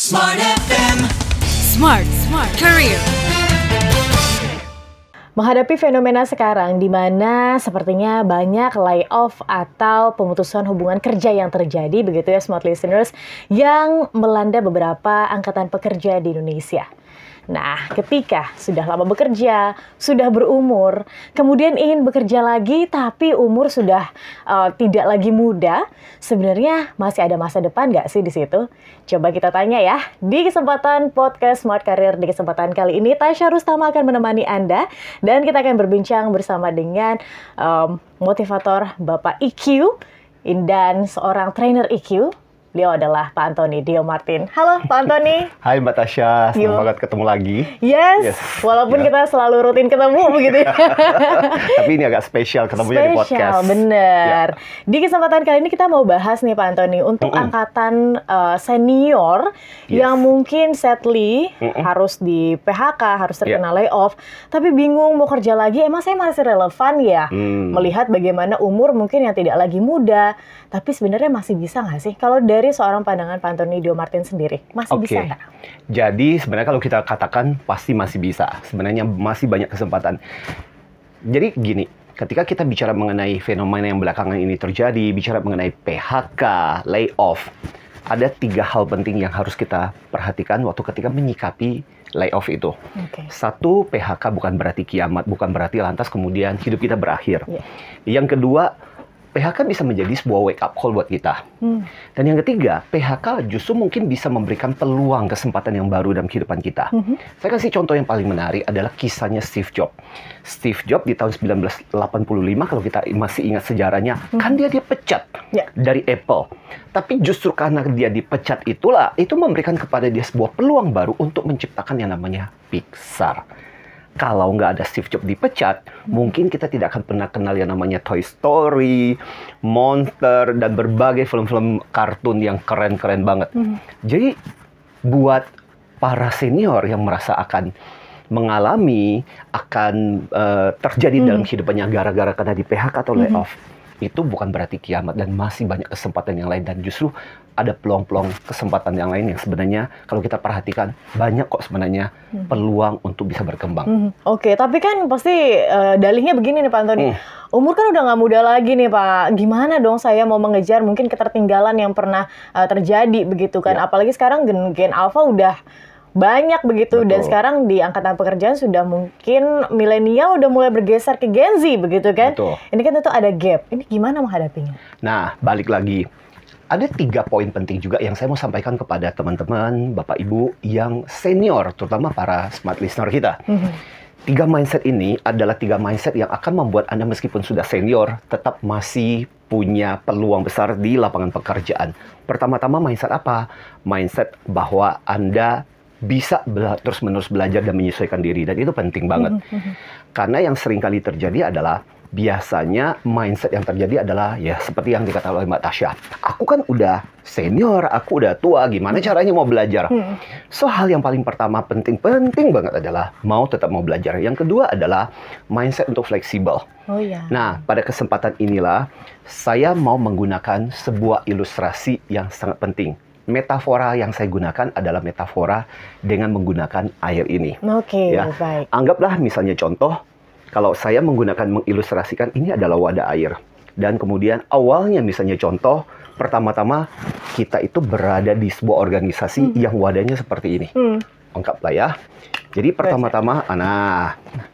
Smart FM. Smart Career. Menghadapi fenomena sekarang di mana sepertinya banyak layoff atau pemutusan hubungan kerja yang terjadi, begitu ya smart listeners, yang melanda beberapa angkatan pekerja di Indonesia. Nah, ketika sudah lama bekerja, sudah berumur, kemudian ingin bekerja lagi tapi umur sudah tidak lagi muda, sebenarnya masih ada masa depan nggak sih di situ? Coba kita tanya ya. Di kesempatan podcast Smart Career di kesempatan kali ini, Tasya Rustama akan menemani Anda dan kita akan berbincang bersama dengan motivator Bapak EQ dan seorang trainer EQ. Beliau adalah Pak Antoni Dio Martin. Halo Pak Antoni. Hai Mbak Tasya, senang banget ketemu lagi. Yes. Walaupun kita selalu rutin ketemu begitu ya. Tapi ini agak spesial ketemunya di podcast. Bener. Di kesempatan kali ini kita mau bahas nih Pak Antoni untuk angkatan senior yang mungkin sadly harus di PHK, harus terkena layoff, tapi bingung mau kerja lagi, emang saya masih relevan ya? Melihat bagaimana umur mungkin yang tidak lagi muda, tapi sebenarnya masih bisa nggak sih? Kalau dari seorang pandangan Pak Antoni Dio Martin sendiri, masih bisa nggak? Jadi sebenarnya kalau kita katakan pasti masih bisa. Sebenarnya masih banyak kesempatan. Jadi gini, ketika kita bicara mengenai fenomena yang belakangan ini terjadi, bicara mengenai PHK, layoff, ada 3 hal penting yang harus kita perhatikan waktu ketika menyikapi layoff itu. Satu, PHK bukan berarti kiamat, bukan berarti lantas kemudian hidup kita berakhir. Yang kedua, PHK bisa menjadi sebuah wake up call buat kita. Dan yang ketiga, PHK justru mungkin bisa memberikan peluang kesempatan yang baru dalam kehidupan kita. Saya kasih contoh yang paling menarik adalah kisahnya Steve Jobs. Steve Jobs di tahun 1985, kalau kita masih ingat sejarahnya, kan dia dipecat dari Apple. Tapi justru karena dia dipecat itulah, itu memberikan kepada dia sebuah peluang baru untuk menciptakan yang namanya Pixar. Kalau nggak ada Steve Jobs dipecat, mungkin kita tidak akan pernah kenal yang namanya Toy Story, Monster, dan berbagai film-film kartun yang keren-keren banget. Jadi, buat para senior yang merasa akan mengalami, akan terjadi dalam kehidupannya gara-gara karena di PHK atau layoff, itu bukan berarti kiamat dan masih banyak kesempatan yang lain. Dan justru ada peluang-peluang kesempatan yang lain yang sebenarnya kalau kita perhatikan banyak kok sebenarnya peluang untuk bisa berkembang. Tapi kan pasti dalihnya begini nih Pak Antoni. Umur kan udah nggak muda lagi nih Pak. Gimana dong saya mau mengejar mungkin ketertinggalan yang pernah terjadi begitu kan. Apalagi sekarang gen Alpha udah banyak begitu. Dan sekarang di angkatan pekerjaan sudah mungkin milenial udah mulai bergeser ke Gen Z begitu kan. Ini kan tentu ada gap. Ini gimana menghadapinya? Nah, balik lagi. Ada 3 poin penting juga yang saya mau sampaikan kepada teman-teman, Bapak Ibu yang senior, terutama para smart listener kita. 3 mindset ini adalah 3 mindset yang akan membuat Anda meskipun sudah senior, tetap masih punya peluang besar di lapangan pekerjaan. Pertama-tama mindset apa? Mindset bahwa Anda bisa terus-menerus belajar dan menyesuaikan diri. Dan itu penting banget. Karena yang sering kali terjadi adalah biasanya mindset yang terjadi adalah ya seperti yang dikatakan oleh Mbak Tasya. Aku kan udah senior, aku udah tua, gimana caranya mau belajar? So hal yang paling pertama penting banget adalah tetap mau belajar. Yang kedua adalah mindset untuk fleksibel. Nah, pada kesempatan inilah saya mau menggunakan sebuah ilustrasi yang sangat penting. Metafora yang saya gunakan adalah metafora dengan menggunakan air ini. Baik. Anggaplah misalnya contoh, kalau saya mengilustrasikan ini adalah wadah air. Dan kemudian awalnya misalnya contoh, pertama-tama kita itu berada di sebuah organisasi yang wadahnya seperti ini. Anggaplah ya. Jadi pertama-tama,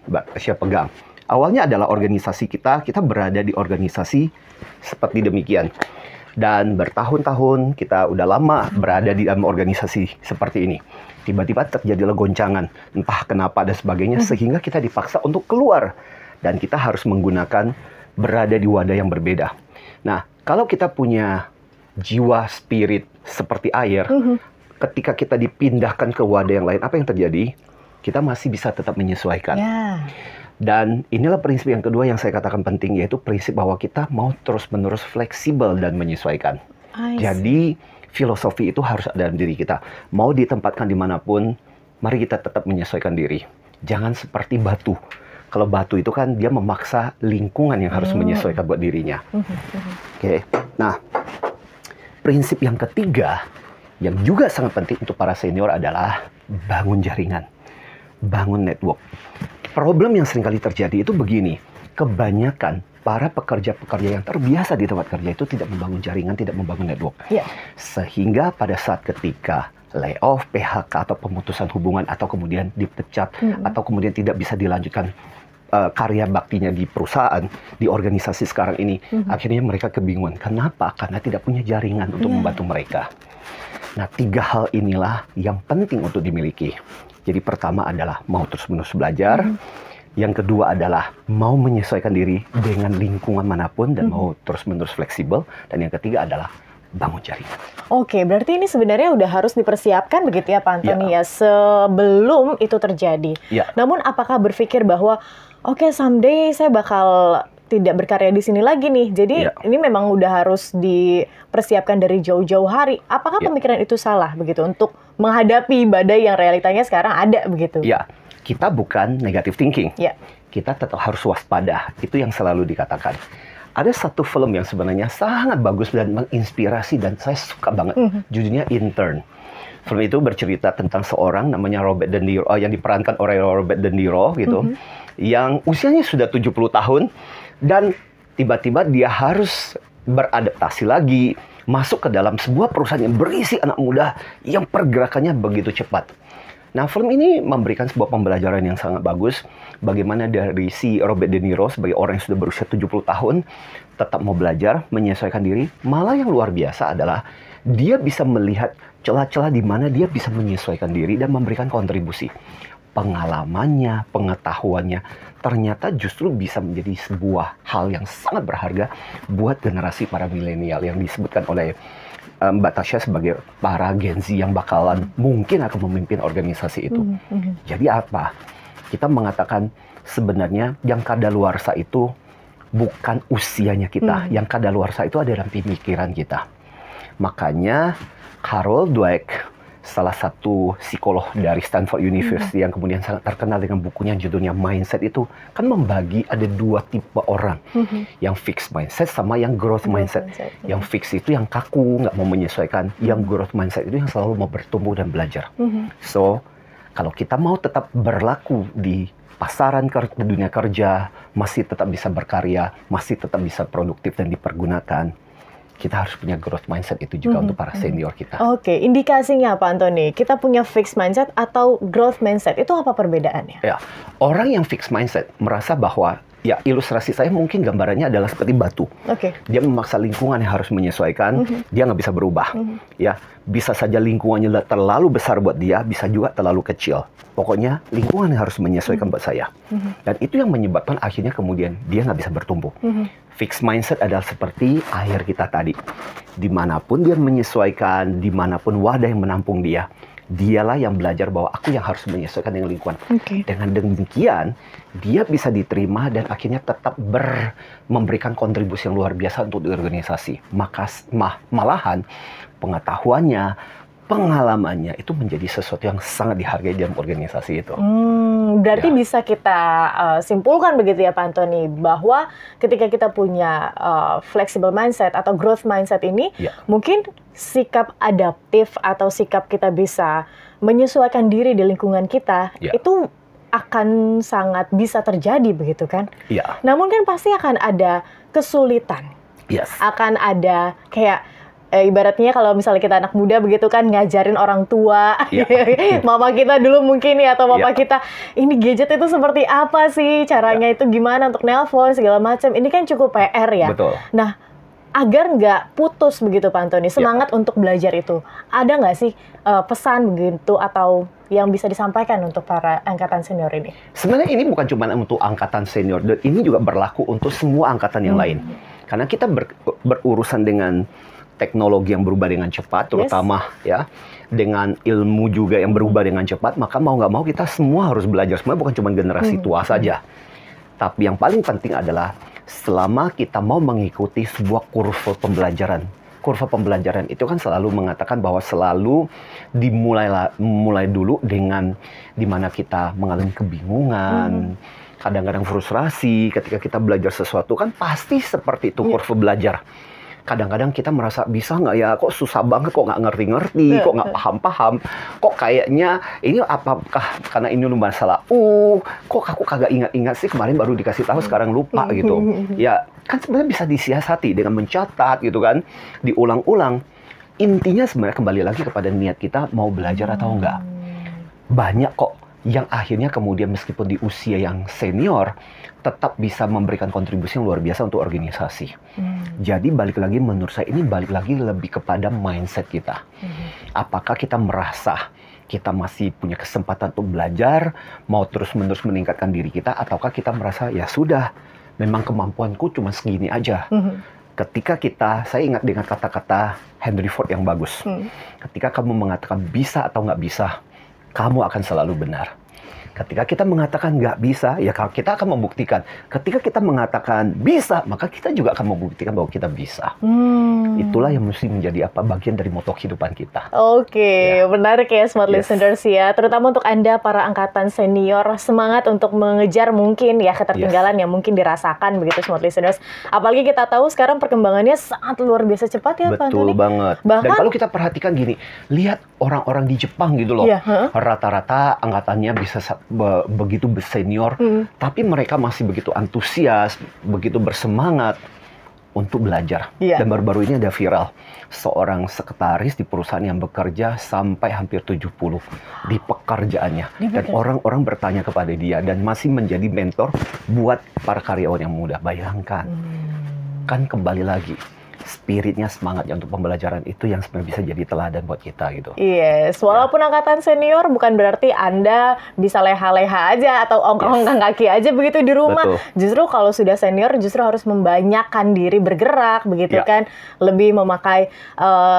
Mbak Tasya pegang. Awalnya adalah organisasi kita berada di organisasi seperti demikian. Dan bertahun-tahun kita udah lama berada di dalam organisasi seperti ini. Tiba-tiba terjadilah goncangan, entah kenapa dan sebagainya, sehingga kita dipaksa untuk keluar. Dan kita harus menggunakan berada di wadah yang berbeda. Nah, kalau kita punya jiwa spirit seperti air, ketika kita dipindahkan ke wadah yang lain, apa yang terjadi? Kita masih bisa tetap menyesuaikan. Dan inilah prinsip yang kedua yang saya katakan penting, yaitu prinsip bahwa kita mau terus-menerus fleksibel dan menyesuaikan. Jadi, filosofi itu harus ada dalam diri kita. Mau ditempatkan dimanapun, mari kita tetap menyesuaikan diri. Jangan seperti batu. Kalau batu itu kan dia memaksa lingkungan yang harus menyesuaikan buat dirinya. Nah, prinsip yang ketiga Yang juga sangat penting untuk para senior adalah bangun jaringan, bangun network. Problem yang seringkali terjadi itu begini, kebanyakan para pekerja-pekerja yang terbiasa di tempat kerja itu tidak membangun jaringan, tidak membangun network. Yeah. Sehingga pada saat ketika layoff, PHK, atau pemutusan hubungan, atau kemudian dipecat, atau kemudian tidak bisa dilanjutkan karya baktinya di perusahaan, di organisasi sekarang ini, akhirnya mereka kebingungan. Kenapa? Karena tidak punya jaringan untuk membantu mereka. Nah, 3 hal inilah yang penting untuk dimiliki. Jadi pertama adalah mau terus-menerus belajar. Yang kedua adalah mau menyesuaikan diri dengan lingkungan manapun dan mau terus-menerus fleksibel. Dan yang ketiga adalah bangun jaringan. Oke, berarti ini sebenarnya udah harus dipersiapkan begitu ya Pak Antoni ya, sebelum itu terjadi. Ya. Namun apakah berpikir bahwa oke, someday saya bakal tidak berkarya di sini lagi nih. Jadi ini memang udah harus dipersiapkan dari jauh-jauh hari. Apakah pemikiran itu salah begitu untuk menghadapi badai yang realitanya sekarang ada begitu? Ya, kita bukan negative thinking. Ya. Kita tetap harus waspada. Itu yang selalu dikatakan. Ada satu film yang sebenarnya sangat bagus dan menginspirasi dan saya suka banget. Judulnya Intern. Film itu bercerita tentang seorang namanya Robert De Niro, yang diperankan oleh Robert De Niro gitu, yang usianya sudah 70 tahun dan tiba-tiba dia harus beradaptasi lagi, masuk ke dalam sebuah perusahaan yang berisi anak muda yang pergerakannya begitu cepat. Nah, film ini memberikan sebuah pembelajaran yang sangat bagus. Bagaimana dari si Robert De Niro sebagai orang yang sudah berusia 70 tahun, tetap mau belajar, menyesuaikan diri. Malah yang luar biasa adalah dia bisa melihat celah-celah di mana dia bisa menyesuaikan diri dan memberikan kontribusi. Pengalamannya, pengetahuannya, ternyata justru bisa menjadi sebuah hal yang sangat berharga buat generasi para milenial yang disebutkan oleh Mbak Tasya sebagai para Gen Z yang bakalan mungkin akan memimpin organisasi itu. Jadi apa? Kita mengatakan sebenarnya yang kadaluarsa itu bukan usianya kita. Yang kadaluarsa itu ada dalam pemikiran kita. Makanya Carol Dweck, salah satu psikolog dari Stanford University yang kemudian sangat terkenal dengan bukunya judulnya Mindset, itu kan membagi ada 2 tipe orang. Yang fixed mindset sama yang growth mindset. Yang fixed itu yang kaku, nggak mau menyesuaikan. Yang growth mindset itu yang selalu mau bertumbuh dan belajar. So, kalau kita mau tetap berlaku di pasaran dunia kerja, masih tetap bisa berkarya, masih tetap bisa produktif dan dipergunakan, kita harus punya growth mindset itu juga untuk para senior kita. Oke, indikasinya Pak Antoni, kita punya fixed mindset atau growth mindset, itu apa perbedaannya? Ya, orang yang fixed mindset merasa bahwa, ya ilustrasi saya mungkin gambarannya adalah seperti batu. Dia memaksa lingkungan yang harus menyesuaikan, dia nggak bisa berubah. Ya, bisa saja lingkungannya terlalu besar buat dia, bisa juga terlalu kecil. Pokoknya lingkungan yang harus menyesuaikan buat saya. Dan itu yang menyebabkan akhirnya kemudian dia nggak bisa bertumbuh. Fixed mindset adalah seperti air kita tadi. Dimanapun dia menyesuaikan, dimanapun wadah yang menampung dia, dialah yang belajar bahwa aku yang harus menyesuaikan dengan lingkungan. Dengan demikian, dia bisa diterima dan akhirnya tetap memberikan kontribusi yang luar biasa untuk organisasi. Maka malahan pengetahuannya, pengalamannya itu menjadi sesuatu yang sangat dihargai dalam organisasi itu. Berarti bisa kita simpulkan begitu ya Pak Antoni, bahwa ketika kita punya flexible mindset atau growth mindset ini, mungkin sikap adaptif atau sikap kita bisa menyesuaikan diri di lingkungan kita, itu akan sangat bisa terjadi begitu kan? Namun kan pasti akan ada kesulitan. Akan ada kayak ibaratnya kalau misalnya kita anak muda begitu kan, ngajarin orang tua, mama kita dulu mungkin ya, atau papa kita, ini gadget itu seperti apa sih, caranya itu gimana untuk nelpon segala macam, ini kan cukup PR ya. Nah, agar nggak putus begitu Pak Antoni, semangat untuk belajar itu, ada nggak sih pesan begitu atau yang bisa disampaikan untuk para angkatan senior ini? Sebenarnya ini bukan cuma untuk angkatan senior, dan ini juga berlaku untuk semua angkatan yang lain. Karena kita berurusan dengan teknologi yang berubah dengan cepat, terutama ya dengan ilmu juga yang berubah dengan cepat, maka mau nggak mau kita semua harus belajar. Sebenarnya bukan cuma generasi tua saja, tapi yang paling penting adalah selama kita mau mengikuti sebuah kurva pembelajaran. Kurva pembelajaran itu kan selalu mengatakan bahwa selalu dimulai dulu dengan dimana kita mengalami kebingungan, kadang-kadang frustrasi ketika kita belajar sesuatu, kan pasti seperti itu kurva belajar. kadang-kadang kita merasa bisa nggak ya, kok susah banget, kok nggak ngerti-ngerti, kok nggak paham-paham, kok kayaknya ini apakah karena ini masalah kok aku kagak ingat-ingat sih, kemarin baru dikasih tahu sekarang lupa gitu. Ya kan sebenarnya bisa disiasati dengan mencatat gitu kan, diulang-ulang. Intinya sebenarnya kembali lagi kepada niat kita mau belajar atau enggak. Banyak kok yang akhirnya kemudian meskipun di usia yang senior tetap bisa memberikan kontribusi yang luar biasa untuk organisasi. Jadi balik lagi, menurut saya ini balik lagi lebih kepada mindset kita. Apakah kita merasa kita masih punya kesempatan untuk belajar, mau terus-menerus meningkatkan diri kita, ataukah kita merasa ya sudah, memang kemampuanku cuma segini aja. Ketika saya ingat dengan kata-kata Henry Ford yang bagus. Ketika kamu mengatakan bisa atau nggak bisa, kamu akan selalu benar. Ketika kita mengatakan nggak bisa, ya kita akan membuktikan. Ketika kita mengatakan bisa, maka kita juga akan membuktikan bahwa kita bisa. Itulah yang mesti menjadi bagian dari moto kehidupan kita. Oke, menarik ya Smart Listeners ya. Terutama untuk Anda para angkatan senior, semangat untuk mengejar mungkin ya ketertinggalan yang mungkin dirasakan begitu Smart Listeners. Apalagi kita tahu sekarang perkembangannya sangat luar biasa cepat ya Pak Antoni. Betul banget. Bahkan, dan kalau kita perhatikan gini, lihat orang-orang di Jepang gitu loh. Rata-rata angkatannya bisa begitu senior, tapi mereka masih begitu antusias, begitu bersemangat untuk belajar. Dan baru-baru ini ada viral seorang sekretaris di perusahaan yang bekerja sampai hampir 70 di pekerjaannya. Dan orang-orang bertanya kepada dia dan masih menjadi mentor buat para karyawan yang muda. Bayangkan, kan kembali lagi, spiritnya, semangatnya untuk pembelajaran itu yang sebenarnya bisa jadi teladan buat kita gitu. Yes, walaupun angkatan senior bukan berarti Anda bisa leha-leha aja atau ongkang-ongkang kaki aja begitu di rumah. Justru kalau sudah senior justru harus membanyakkan diri bergerak begitu kan, lebih memakai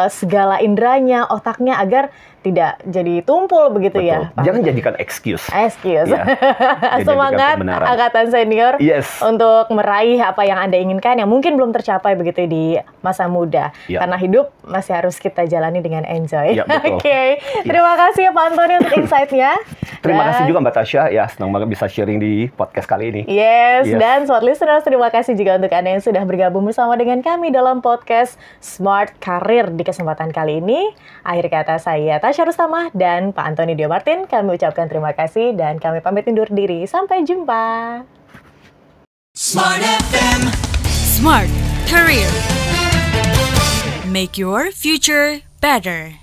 segala inderanya, otaknya agar tidak jadi tumpul begitu ya. Jangan jadikan excuse. Semangat angkatan senior untuk meraih apa yang Anda inginkan yang mungkin belum tercapai begitu di masa muda. Karena hidup masih harus kita jalani dengan enjoy. Terima kasih ya Pak Antoni untuk insight-nya. Terima kasih juga Mbak Tasya, ya senang banget bisa sharing di podcast kali ini. Dan Smart Listeners, terima kasih juga untuk Anda yang sudah bergabung bersama dengan kami dalam podcast Smart Career di kesempatan kali ini. Akhir kata saya Tasya Rustamah dan Pak Antoni Diomartin, kami ucapkan terima kasih dan kami pamit undur diri. Sampai jumpa. Smart FM, Smart Career. Make your future better.